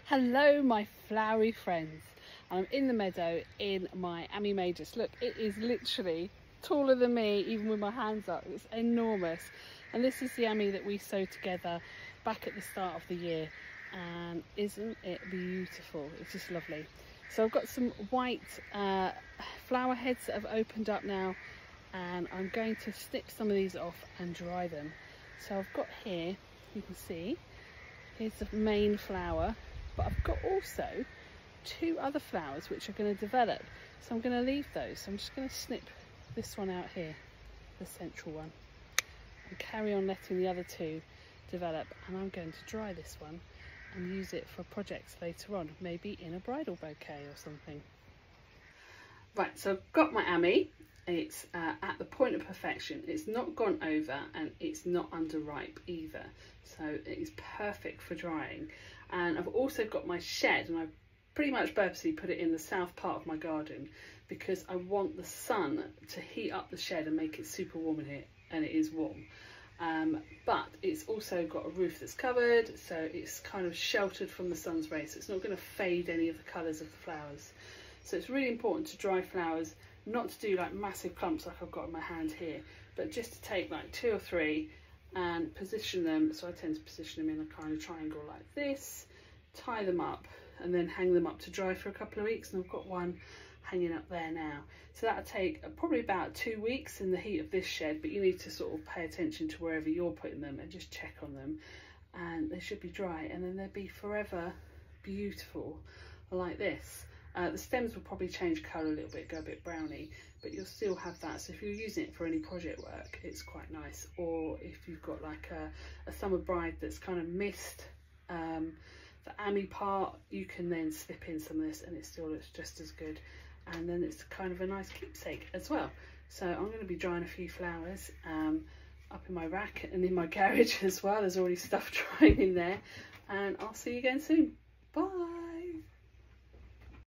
Hello my flowery friends. I'm in the meadow in my Ammi majus. Look, it is literally taller than me, even with my hands up. It's enormous. And this is the Ammi that we sowed together back at the start of the year. And isn't it beautiful? It's just lovely. So I've got some white flower heads that have opened up now, and I'm going to snip some of these off and dry them. So I've got here, you can see, here's the main flower, but I've got also two other flowers which are going to develop. So I'm going to leave those. So I'm just going to snip this one out here, the central one, and carry on letting the other two develop. And I'm going to dry this one and use it for projects later on, maybe in a bridal bouquet or something. Right, so I've got my Ammi. It's at the point of perfection. It's not gone over and it's not underripe either, so it is perfect for drying. And I've also got my shed, and I've pretty much purposely put it in the south part of my garden because I want the sun to heat up the shed and make it super warm in here, and it is warm. But it's also got a roof that's covered, so it's kind of sheltered from the sun's rays, so it's not going to fade any of the colours of the flowers. So it's really important to dry flowers, not to do like massive clumps like I've got in my hand here, but just to take like 2 or 3 and position them. So I tend to position them in a kind of triangle like this, tie them up, and then hang them up to dry for a couple of weeks. And I've got one hanging up there now. So that'll take probably about 2 weeks in the heat of this shed, but you need to sort of pay attention to wherever you're putting them and just check on them, and they should be dry, and then they'll be forever beautiful like this. The stems will probably change colour a little bit, go a bit browny, but you'll still have that. So if you're using it for any project work, it's quite nice. Or if you've got like a summer bride that's kind of missed the Ammi part, you can then slip in some of this and it still looks just as good. And then it's kind of a nice keepsake as well. So I'm going to be drying a few flowers up in my rack and in my garage as well. There's already stuff drying in there. And I'll see you again soon. Bye.